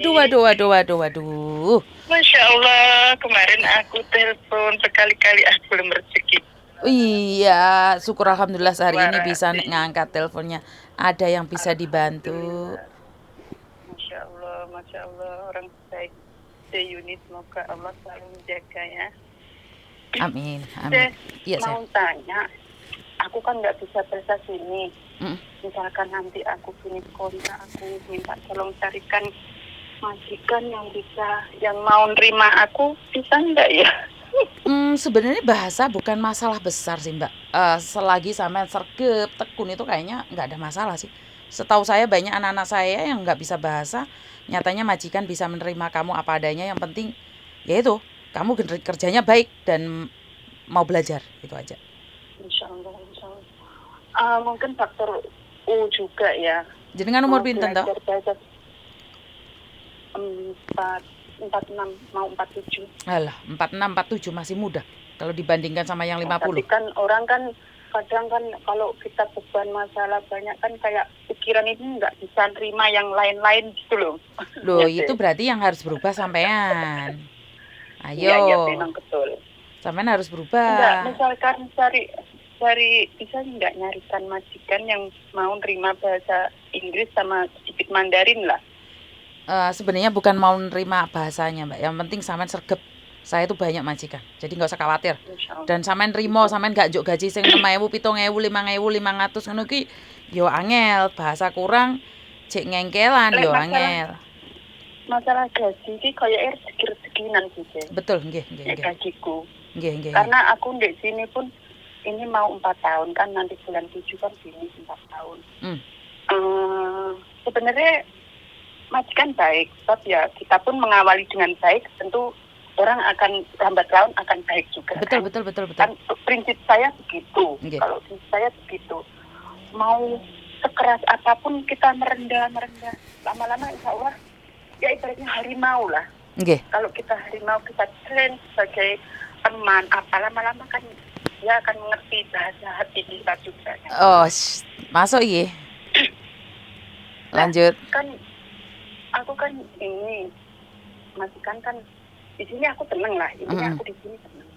Waduh waduh waduh waduh waduh. Masya Allah, kemarin aku telepon berkali-kali aku belum rezeki. Iya, syukur alhamdulillah hari ini bisa Warasi. ngangkat teleponnya. Ada yang bisa dibantu. Alhamdulillah. Masya Allah, orang baik se-unit. Semoga Allah selalu menjaga ya. Amin, amin. Saya Iya, mau sayang. tanya, aku kan nggak bisa bahasa sini. Mm. Misalkan nanti aku finish kontrak, aku minta tolong carikan majikan yang bisa, yang mau nerima aku, bisa nggak ya? Sebenarnya bahasa bukan masalah besar sih, Mbak. Selagi sampean sregep, tekun itu kayaknya nggak ada masalah sih. Setahu saya banyak anak-anak saya yang nggak bisa bahasa, nyatanya majikan bisa menerima kamu apa adanya. Yang penting yaitu kamu kerjanya baik dan mau belajar, itu aja. Insya Allah, insya Allah. Mungkin faktor U juga ya. Jenengan umur Mau pinten toh? belajar bahasa 46, mau 47. Alah, 46, 47 masih muda kalau dibandingkan sama yang Nah, tapi 50. kan orang kan kadang kan kalau kita beban masalah banyak kan kayak pikiran ini nggak bisa terima yang lain-lain gitu loh. Loh, Ya itu sih. berarti yang harus berubah sampean. Iya, iya Ayo, memang betul. sampean harus Enggak, berubah. misalkan cari bisa nggak nyarikan majikan yang mau nerima bahasa Inggris sama sedikit Mandarin lah. Sebenarnya bukan mau nerima bahasanya, Mbak. Yang penting sampean sregep. Saya itu banyak majikan, jadi nggak usah khawatir. Insya Allah. Dan sampean rimo, Insya Allah. sampean gak njuk gaji sing 6.000, 7.000, 5.000, 500 ngono ki yo angel, bahasa kurang cek ngengkelan Lek yo masalah angel. masalah gaji sih kayak rezeki-rezekinan sih, Jen. Betul, nggih, nggih, Nek nggih. gajiku. Nggih, nggih, nggih. Karena aku di sini pun ini mau 4 tahun kan, nanti bulan 7 kan finish 4 tahun. Hmm. Sebenarnya majikan baik, sebab ya kita pun mengawali dengan baik, tentu orang akan lambat laun akan baik juga. Betul, kan? betul, betul, betul. Kan prinsip saya begitu. Nggih. Kalau prinsip saya begitu. Mau sekeras apapun kita merendah, lama-lama insya Allah ya ibaratnya harimau lah. Nggih. Kalau kita harimau kita train sebagai teman, apa lama-lama kan dia akan mengerti bahasa hati kita juga. Oh, masuk iya. Lanjut. Nah, kan aku kan ini majikan kan di sini aku tenang lah. Intinya aku di sini tenang.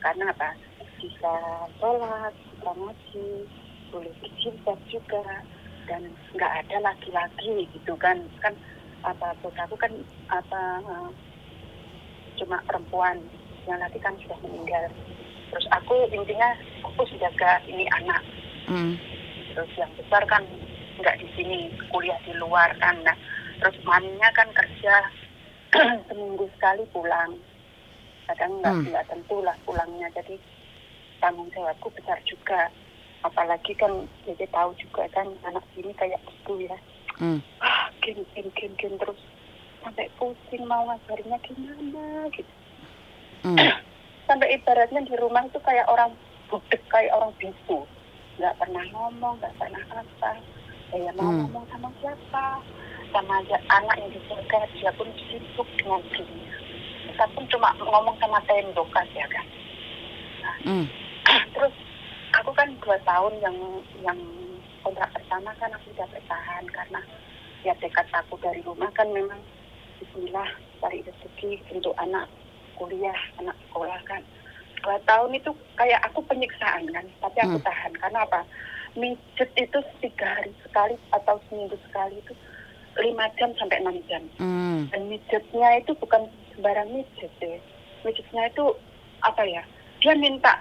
Karena apa? Bisa sholat, bisa ngaji, boleh berjilbab juga, dan nggak ada laki-laki gitu kan. Kan apa aku kan cuma perempuan, yang laki kan sudah meninggal. Terus aku intinya fokus jaga ini anak. Terus yang besar kan nggak di sini, kuliah di luar kan. Nah, terus maminya kan kerja seminggu sekali pulang. Kadang nggak tentu lah pulangnya. Jadi tanggung jawabku besar juga. Apalagi kan jadi tahu juga kan anak sini kayak gitu ya. Gen terus sampai pusing mau ngajarinnya gimana gitu. Sampai ibaratnya di rumah itu kayak orang budek, kayak orang bisu. Nggak pernah ngomong, nggak pernah apa. Ya mau ngomong sama siapa? Sama anak yang dijaga, dia pun sibuk dengan dirinya. Kita pun cuma ngomong sama tembok aja kan. Nah, terus aku kan 2 tahun yang kontrak pertama kan aku sudah bertahan karena ya dekat aku dari rumah kan memang bismillah cari rezeki untuk anak kuliah, anak sekolah kan. 2 tahun itu kayak aku penyiksaan kan, tapi aku tahan. Karena apa? Mijet itu 3 hari sekali atau seminggu sekali itu 5 jam sampai 6 jam. Dan mijetnya itu bukan sembarang mijet deh. Mijetnya itu apa ya? Dia minta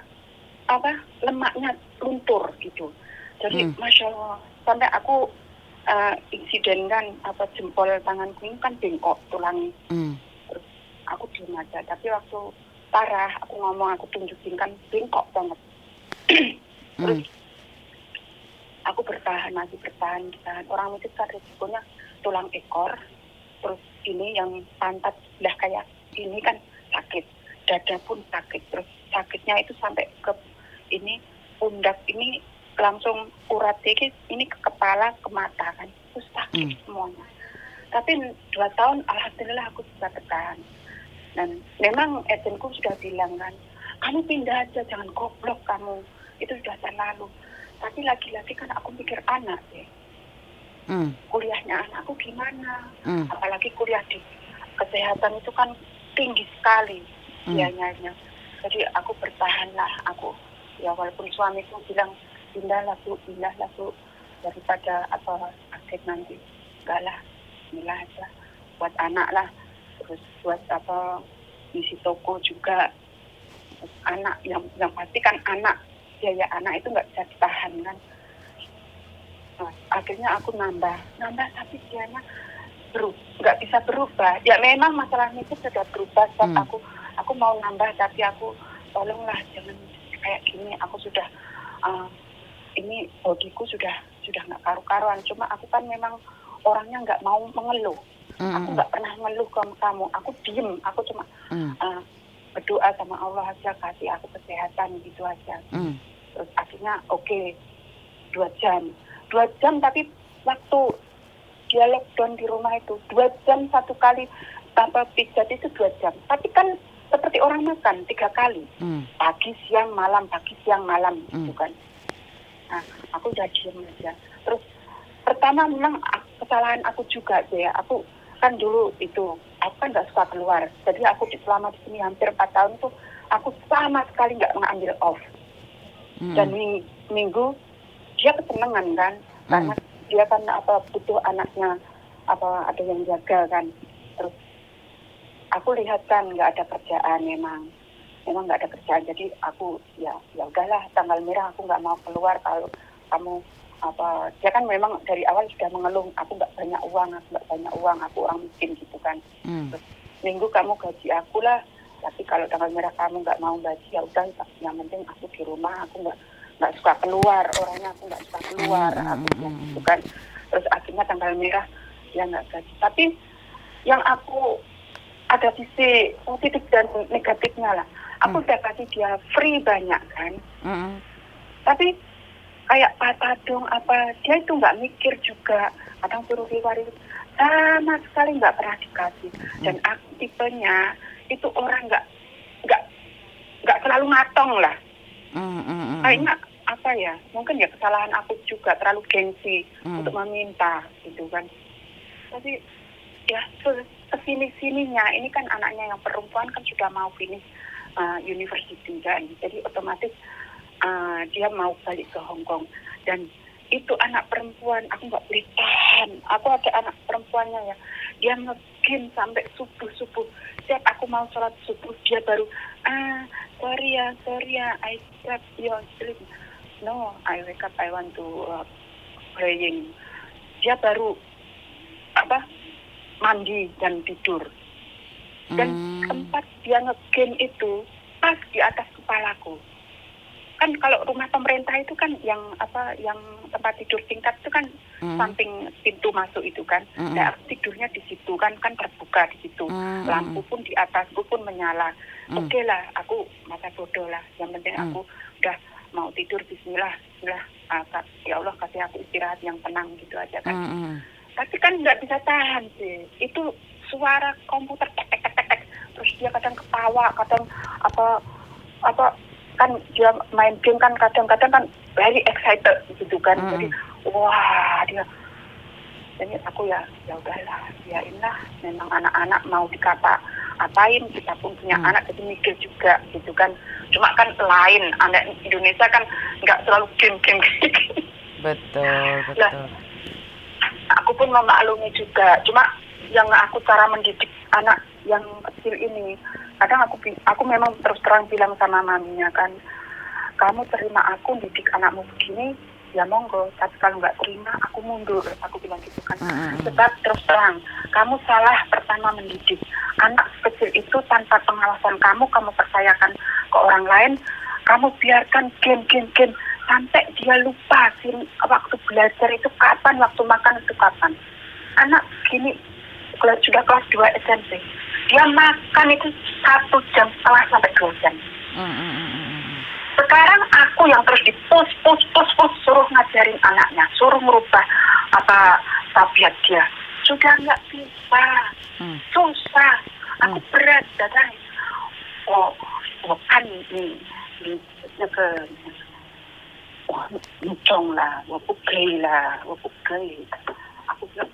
lemaknya luntur gitu. Jadi Masya Allah, sampai aku insiden kan jempol tanganku ini kan bengkok tulang. Terus aku diem aja, tapi waktu parah aku ngomong, aku tunjukin kan bengkok banget. Terus aku masih bertahan. Orang itu kan resikonya tulang ekor, terus ini yang pantat sebelah kayak ini kan sakit, dada pun sakit, terus sakitnya itu sampai ke ini pundak ini langsung urat dikit ini ke kepala, ke mata kan, terus sakit semuanya. Tapi 2 tahun alhamdulillah aku bisa bertahan. Dan memang agentku sudah bilang kan, kamu pindah aja, jangan goblok kamu, itu sudah terlalu. Tapi lagi-lagi kan aku mikir anak deh. Hmm. kuliahnya anakku gimana. Hmm. Apalagi kuliah di kesehatan itu kan tinggi sekali Hmm. biayanya. Jadi aku bertahan lah, aku ya walaupun suamiku bilang pindahlah bu, daripada sakit nanti. Enggak lah, inilah aja buat anak lah, terus buat isi toko juga. Terus anak yang pasti kan anak, biaya anak itu nggak bisa ditahan kan. Nah, akhirnya aku nambah tapi dianya nggak bisa berubah. Ya memang masalahnya itu sudah berubah saat aku mau nambah, tapi aku tolonglah jangan kayak gini. Aku sudah ini hobiku sudah nggak karu-karuan. Cuma aku kan memang orangnya nggak mau mengeluh. Aku nggak pernah ngeluh ke kamu. Aku diem. Aku cuma berdoa sama Allah aja, kasih aku kesehatan gitu aja. Terus akhirnya oke, 2 jam tapi waktu dia lockdown di rumah itu 2 jam satu kali tanpa pijat itu 2 jam. Tapi kan seperti orang makan 3 kali, pagi siang malam gitu kan. Nah aku udah diem aja. Terus pertama memang kesalahan aku juga ya. Aku kan dulu itu aku kan nggak suka keluar. Jadi aku selama di sini hampir 4 tahun tuh aku sama sekali nggak mengambil off. Dan minggu dia kesenangan kan, karena dia kan butuh anaknya ada yang jaga kan. Terus aku lihat kan nggak ada kerjaan, memang nggak ada kerjaan. Jadi aku ya udahlah, tanggal merah aku nggak mau keluar kalau kamu dia kan memang dari awal sudah mengeluh aku nggak banyak uang, aku orang miskin gitu kan. Terus minggu kamu gaji aku lah, tapi kalau tanggal merah kamu nggak mau gaji ya udah, yang penting aku di rumah, aku nggak suka keluar, orangnya aku nggak suka keluar, aku gitu kan. Terus akhirnya tanggal merah dia nggak gaji. Tapi yang aku ada sisi positif dan negatifnya lah. Aku udah kasih dia free banyak kan. Tapi kayak patadung dia itu nggak mikir juga. Kadang suruh riwari sama sekali nggak pernah dikasih. Dan aku tipenya itu orang nggak selalu matong lah. Kayaknya mungkin ya kesalahan aku juga, terlalu gengsi untuk meminta gitu kan. Tapi ya kesini-sininya ini kan anaknya yang perempuan kan sudah mau finish university kan. Jadi otomatis dia mau balik ke Hong Kong. Dan itu anak perempuan, aku nggak boleh tahan. Aku ada anak perempuannya ya, dia nge-game sampai subuh. Setiap aku mau sholat subuh dia baru sorry ya, I slept your sleep. No, I wake up, I want to praying. Dia baru mandi dan tidur. Dan tempat dia nge-game itu pas di atas kepalaku. Kan kalau rumah pemerintah itu kan yang tempat tidur tingkat itu kan samping pintu masuk itu kan. Nah, aku tidurnya di situ kan terbuka di situ. Lampu pun di atasku pun menyala. Oke lah, aku masa bodoh lah. Yang penting aku udah mau tidur, bismillah. Ya Allah kasih aku istirahat yang tenang gitu aja kan. Tapi kan nggak bisa tahan sih. Itu suara komputer tek. Terus dia kadang ketawa, kadang kan dia main game kan kadang-kadang kan very excited gitu kan. Jadi wah dia. Jadi aku ya udahlah, biarinlah. Memang anak-anak mau dikata apain, kita pun punya anak jadi mikir juga gitu kan. Cuma kan lain, anak Indonesia kan nggak selalu game gitu. Betul. Nah, aku pun memaklumi juga. Cuma yang aku cara mendidik anak yang kecil ini, kadang aku memang terus terang bilang sama maminya kan, kamu terima aku didik anakmu begini, ya monggo. Tapi kalau nggak terima, aku mundur. Aku bilang gitu kan. Sebab terus terang, kamu salah pertama mendidik anak kecil itu tanpa pengawasan kamu percayakan ke orang lain, kamu biarkan game sampai dia lupa waktu belajar itu kapan, waktu makan itu kapan. Anak gini sudah kelas 2 SMP, dia makan itu 1,5 jam sampai 2 jam. Sekarang aku yang terus push suruh ngajarin anaknya, suruh merubah tabiat dia. Sudah nggak bisa, susah. Aku berat datang. Kan ini ke ngcong lah, pugay.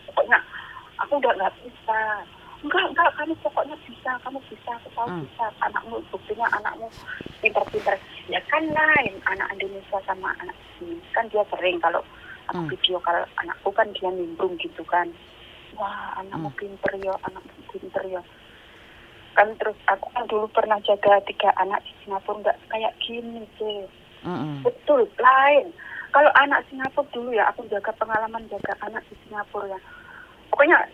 pokoknya aku udah nggak bisa. Enggak, kamu pokoknya bisa, kamu bisa, aku tahu bisa. Anakmu, buktinya anakmu pinter-pinter. Ya kan lain, anak Indonesia sama anak sini. Kan dia sering kalau aku video kalau anakku kan dia nimbrung gitu kan. Wah, anakmu pinter ya, anakmu pinter ya. Kan terus aku kan dulu pernah jaga 3 anak di Singapura, nggak kayak gini sih. Betul, lain. Kalau anak Singapura dulu ya, aku jaga pengalaman jaga anak di Singapura ya. Pokoknya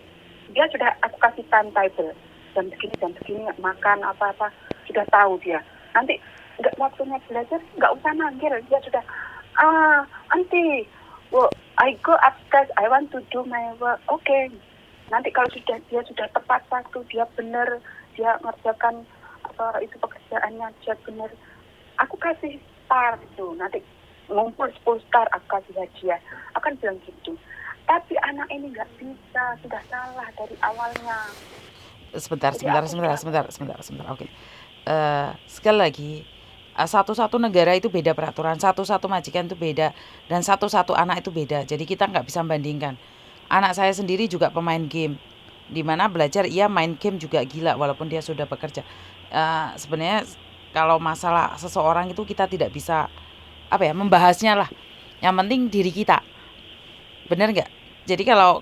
dia sudah aku kasih timetable jam segini makan apa-apa sudah tahu dia. Nanti nggak waktunya belajar nggak usah manggil, dia sudah auntie, well, I go upstairs, I want to do my work. Okay. Nanti kalau dia sudah tepat waktu, dia benar, dia ngerjakan apa itu pekerjaannya dia benar, aku kasih star itu. Nanti ngumpul 10 star aku kasih hadiah. Akan bilang gitu. Tapi anak ini nggak bisa, sudah salah dari awalnya. Sebentar. Oke. Sekali lagi, satu-satu negara itu beda peraturan, satu-satu majikan itu beda, dan satu-satu anak itu beda. Jadi kita nggak bisa bandingkan. Anak saya sendiri juga pemain game, dimana belajar ia main game juga gila walaupun dia sudah bekerja. Sebenarnya kalau masalah seseorang itu kita tidak bisa membahasnya lah. Yang penting diri kita. Benar nggak? Jadi kalau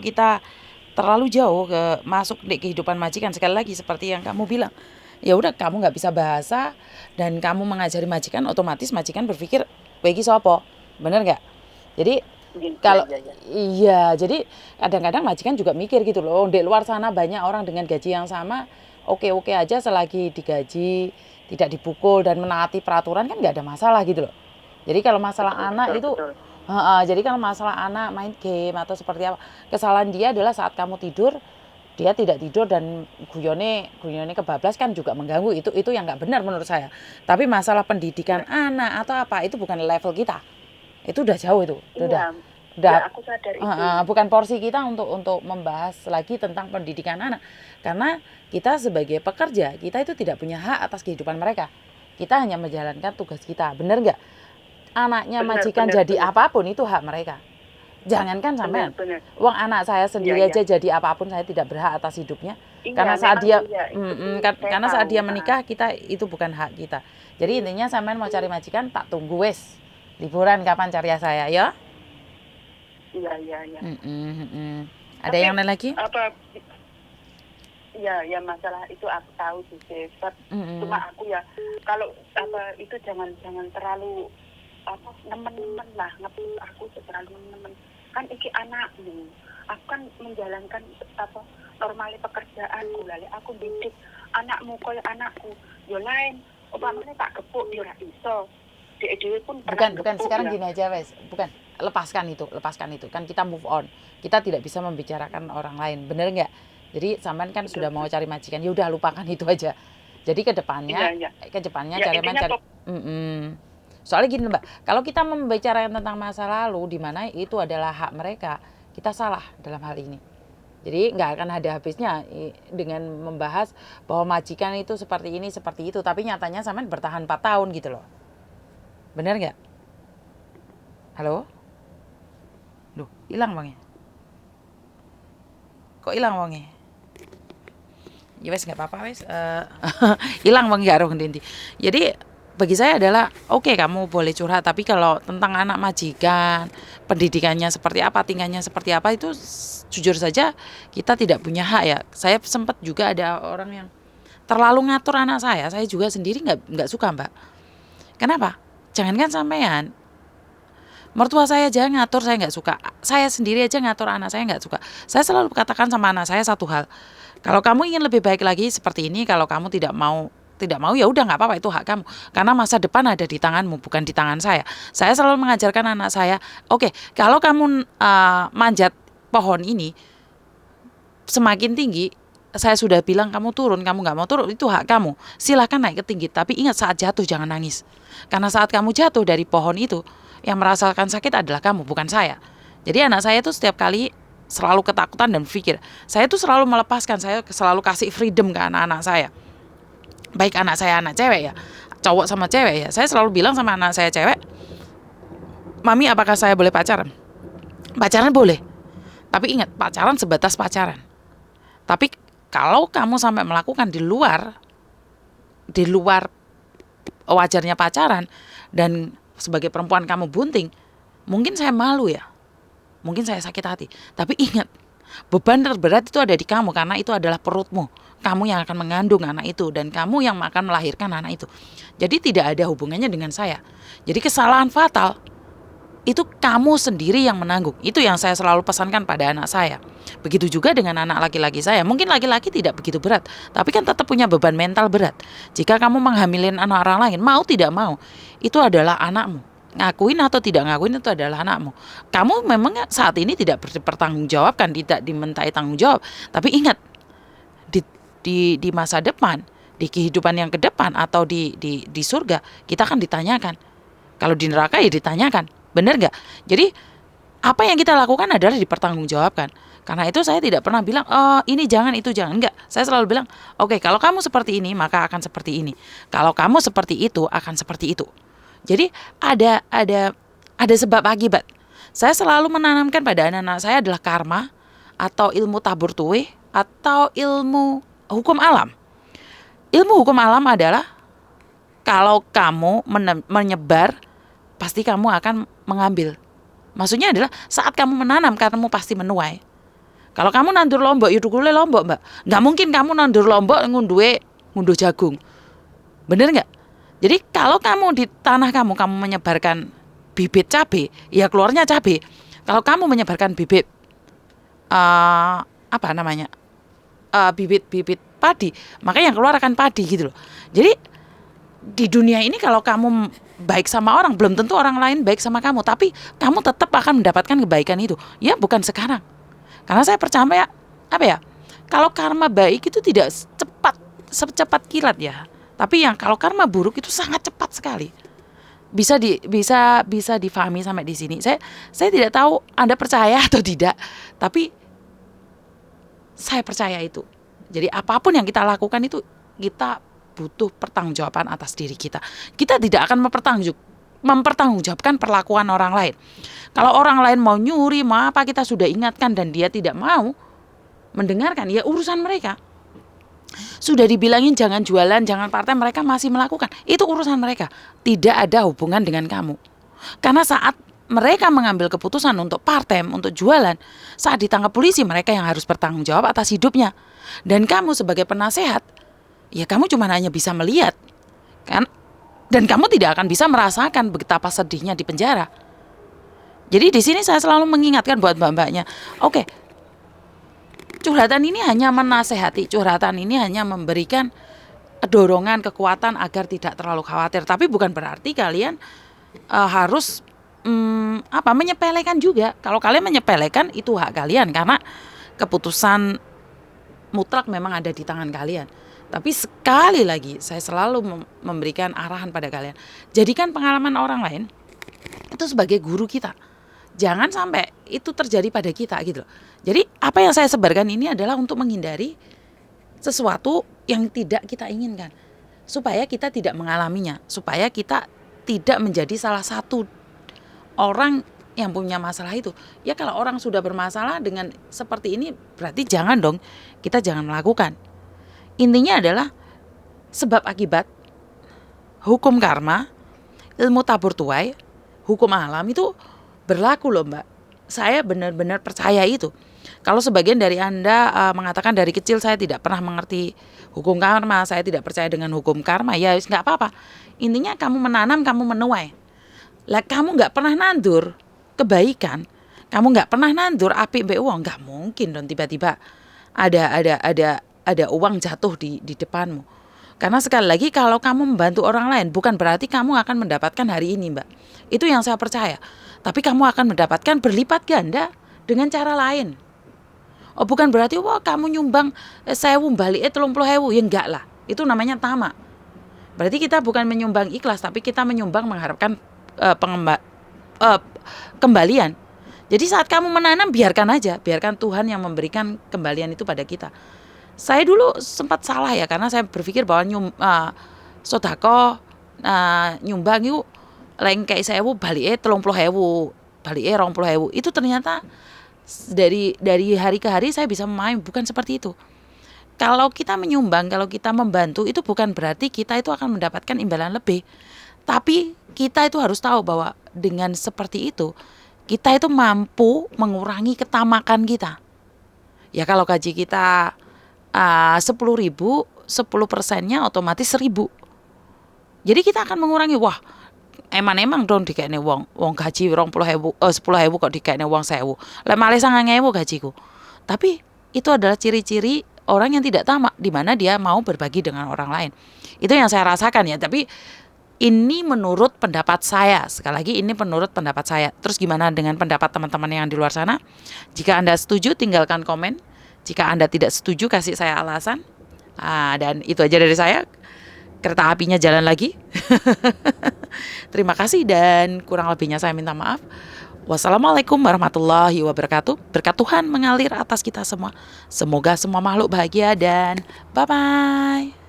kita terlalu jauh masuk di kehidupan majikan, sekali lagi seperti yang kamu bilang, ya udah kamu nggak bisa bahasa dan kamu mengajari majikan, otomatis majikan berpikir bagi sopo, benar nggak? Jadi kalau iya, jadi kadang-kadang majikan juga mikir gitu loh, di luar sana banyak orang dengan gaji yang sama, oke aja selagi digaji, tidak dipukul dan menaati peraturan kan nggak ada masalah gitu loh. Jadi kalau masalah anak itu jadi kalau masalah anak main game atau seperti apa, kesalahan dia adalah saat kamu tidur, dia tidak tidur dan guyone kebablas kan juga mengganggu. Itu yang nggak benar menurut saya. Tapi masalah pendidikan anak atau apa itu bukan level kita. Itu udah jauh itu. Udah aku sadar itu. Bukan porsi kita untuk membahas lagi tentang pendidikan anak. Karena kita sebagai pekerja, kita itu tidak punya hak atas kehidupan mereka. Kita hanya menjalankan tugas kita. Benar nggak? Anaknya majikan jadi apapun itu hak mereka. Jangankan sampean. Uang anak saya sendiri aja jadi apapun saya tidak berhak atas hidupnya. Karena saat dia karena saat dia menikah kita itu bukan hak kita. Jadi intinya sampean mau cari majikan tak tunggu wes. Liburan kapan cari saya ya? Iya. Ada yang lain lagi? Ya masalah itu aku tahu sih. Cuma aku ya kalau itu jangan terlalu nemen-nemen lah, ngepus aku terlalu nemen. Kan iki anakmu, aku kan menjalankan normali pekerjaanku, lali aku didik anakmu koyo anakku, yo lain, umpamanya tak gepuk yo ora iso. Dhewe pun bukan sekarang gini aja wes, bukan lepaskan itu, kan kita move on. Kita tidak bisa membicarakan orang lain, bener nggak? Jadi sampean kan sudah mau cari majikan, ya udah lupakan itu aja. Jadi kedepannya cari Soalnya gini Mbak, kalau kita membicarakan tentang masa lalu di mana itu adalah hak mereka, kita salah dalam hal ini. Jadi nggak akan ada habisnya dengan membahas bahwa majikan itu seperti ini, seperti itu. Tapi nyatanya sampean bertahan 4 tahun gitu loh. Bener nggak? Halo? Loh, hilang Bang ya? Kok hilang Bang ya? Ya wes nggak apa-apa wes. Hilang Bang ya roh inti. Jadi bagi saya adalah oke, kamu boleh curhat, tapi kalau tentang anak majikan, pendidikannya seperti apa, tingkahnya seperti apa, itu jujur saja kita tidak punya hak ya. Saya sempat juga ada orang yang terlalu ngatur anak saya juga sendiri nggak suka Mbak. Kenapa? Jangankan sampean, mertua saya aja ngatur saya nggak suka. Saya sendiri aja ngatur anak saya nggak suka. Saya selalu katakan sama anak saya satu hal, kalau kamu ingin lebih baik lagi seperti ini, kalau kamu tidak mau ya udah nggak apa-apa, itu hak kamu, karena masa depan ada di tanganmu bukan di tangan saya. Saya selalu mengajarkan anak saya, oke, kalau kamu manjat pohon ini semakin tinggi, saya sudah bilang kamu turun, kamu nggak mau turun, itu hak kamu, silahkan naik ke tinggi, tapi ingat saat jatuh jangan nangis, karena saat kamu jatuh dari pohon itu yang merasakan sakit adalah kamu bukan saya. Jadi anak saya tuh setiap kali selalu ketakutan dan berpikir, saya tuh selalu melepaskan, saya selalu kasih freedom ke anak-anak saya. Baik anak saya anak cewek ya, cowok sama cewek ya, saya selalu bilang sama anak saya cewek, mami apakah saya boleh pacaran? Pacaran boleh, tapi ingat pacaran sebatas pacaran. Tapi kalau kamu sampai melakukan di luar wajarnya pacaran, dan sebagai perempuan kamu bunting, mungkin saya malu ya, mungkin saya sakit hati. Tapi ingat, beban terberat itu ada di kamu, karena itu adalah perutmu. Kamu yang akan mengandung anak itu, dan kamu yang akan melahirkan anak itu. Jadi tidak ada hubungannya dengan saya. Jadi kesalahan fatal itu kamu sendiri yang menanggung. Itu yang saya selalu pesankan pada anak saya. Begitu juga dengan anak laki-laki saya. Mungkin laki-laki tidak begitu berat, tapi kan tetap punya beban mental berat. Jika kamu menghamilin anak orang lain, mau tidak mau, itu adalah anakmu. Ngakuin atau tidak ngakuin, itu adalah anakmu. Kamu memang saat ini tidak dipertanggungjawabkan, tidak dimintai tanggung jawab. Tapi ingat, di masa depan, di kehidupan yang ke depan, atau di surga, kita akan ditanyakan. Kalau di neraka ya ditanyakan. Benar nggak? Jadi apa yang kita lakukan adalah dipertanggungjawabkan. Karena itu saya tidak pernah bilang, oh ini jangan, itu jangan. Enggak. Saya selalu bilang, oke, kalau kamu seperti ini, maka akan seperti ini. Kalau kamu seperti itu, akan seperti itu. Jadi ada sebab akibat. Saya selalu menanamkan pada anak-anak saya adalah karma, atau ilmu tabur tuwih, atau ilmu hukum alam. Ilmu hukum alam adalah kalau kamu menyebar, pasti kamu akan mengambil. Maksudnya adalah saat kamu menanam, kamu pasti menuai. Kalau kamu nandur lombok, ya dukule lombok, Mbak. Nggak mungkin kamu nandur lombok ngunduh jagung. Bener nggak? Jadi kalau kamu di tanah kamu menyebarkan bibit cabai, ya keluarnya cabai. Kalau kamu menyebarkan bibit bibit padi, maka yang keluar akan padi gitu loh. Jadi di dunia ini kalau kamu baik sama orang, belum tentu orang lain baik sama kamu, tapi kamu tetap akan mendapatkan kebaikan itu. Ya bukan sekarang. Karena saya percaya kalau karma baik itu tidak secepat kilat ya. Tapi yang kalau karma buruk itu sangat cepat sekali. Bisa difahami sampai di sini. Saya tidak tahu Anda percaya atau tidak, tapi saya percaya itu. Jadi apapun yang kita lakukan itu kita butuh pertanggungjawaban atas diri kita. Kita tidak akan mempertanggungjawabkan perlakuan orang lain. Kalau orang lain mau nyuri, mau apa, kita sudah ingatkan dan dia tidak mau mendengarkan, ya urusan mereka. Sudah dibilangin jangan jualan, jangan partai, mereka masih melakukan. Itu urusan mereka. Tidak ada hubungan dengan kamu. Karena saat mereka mengambil keputusan untuk partai, untuk jualan, saat ditangkap polisi, mereka yang harus bertanggung jawab atas hidupnya. Dan kamu sebagai penasehat, ya kamu cuma hanya bisa melihat, kan? Dan kamu tidak akan bisa merasakan betapa sedihnya di penjara. Jadi di sini saya selalu mengingatkan buat mbak-mbaknya, oke, curhatan ini hanya menasehati, curhatan ini hanya memberikan dorongan, kekuatan agar tidak terlalu khawatir. Tapi bukan berarti kalian harus menyepelekan juga. Kalau kalian menyepelekan, itu hak kalian, karena keputusan mutlak memang ada di tangan kalian. Tapi sekali lagi saya selalu memberikan arahan pada kalian, jadikan pengalaman orang lain itu sebagai guru kita. Jangan sampai itu terjadi pada kita gitu loh. Jadi apa yang saya sebarkan ini adalah untuk menghindari sesuatu yang tidak kita inginkan, supaya kita tidak mengalaminya, supaya kita tidak menjadi salah satu orang yang punya masalah itu. Ya kalau orang sudah bermasalah dengan seperti ini, berarti jangan dong, kita jangan melakukan. Intinya adalah sebab akibat, hukum karma, ilmu tabur tuai, hukum alam itu berlaku loh Mbak. Saya benar-benar percaya itu. Kalau sebagian dari Anda mengatakan dari kecil saya tidak pernah mengerti hukum karma, saya tidak percaya dengan hukum karma, ya nggak apa-apa. Intinya kamu menanam, kamu menuai. Lah kamu nggak pernah nandur kebaikan, kamu nggak pernah nandur api mbek uang, nggak mungkin dong tiba-tiba ada uang jatuh di depanmu. Karena sekali lagi kalau kamu membantu orang lain bukan berarti kamu akan mendapatkan hari ini Mbak. Itu yang saya percaya. Tapi kamu akan mendapatkan berlipat ganda dengan cara lain. Oh bukan berarti wah kamu nyumbang 1.000 balik 30.000, ya enggak lah. Itu namanya tamak. Berarti kita bukan menyumbang ikhlas, tapi kita menyumbang mengharapkan kembalian. Jadi saat kamu menanam biarkan aja, biarkan Tuhan yang memberikan kembalian itu pada kita. Saya dulu sempat salah ya, karena saya berpikir bahwa sodako nyumbang itu lengkek 1.000 balik 30.000. balik 20.000. Itu ternyata dari hari ke hari saya bisa memain, bukan seperti itu. Kalau kita menyumbang, kalau kita membantu, itu bukan berarti kita itu akan mendapatkan imbalan lebih. Tapi kita itu harus tahu bahwa dengan seperti itu, kita itu mampu mengurangi ketamakan kita. Ya kalau gaji kita 10.000, 10%-nya otomatis 1.000. Jadi kita akan mengurangi, wah emang dong dikene wong gaji 10.000 kok dikene wong 1.000. Lah malah 9.000 gajiku. Tapi itu adalah ciri-ciri orang yang tidak tamak, di mana dia mau berbagi dengan orang lain. Itu yang saya rasakan ya, tapi ini menurut pendapat saya. Sekali lagi ini menurut pendapat saya. Terus gimana dengan pendapat teman-teman yang di luar sana? Jika Anda setuju, tinggalkan komen. Jika Anda tidak setuju, kasih saya alasan. Dan itu aja dari saya. Kereta apinya jalan lagi. Terima kasih dan kurang lebihnya saya minta maaf. Wassalamualaikum warahmatullahi wabarakatuh. Berkat Tuhan mengalir atas kita semua. Semoga semua makhluk bahagia dan bye-bye.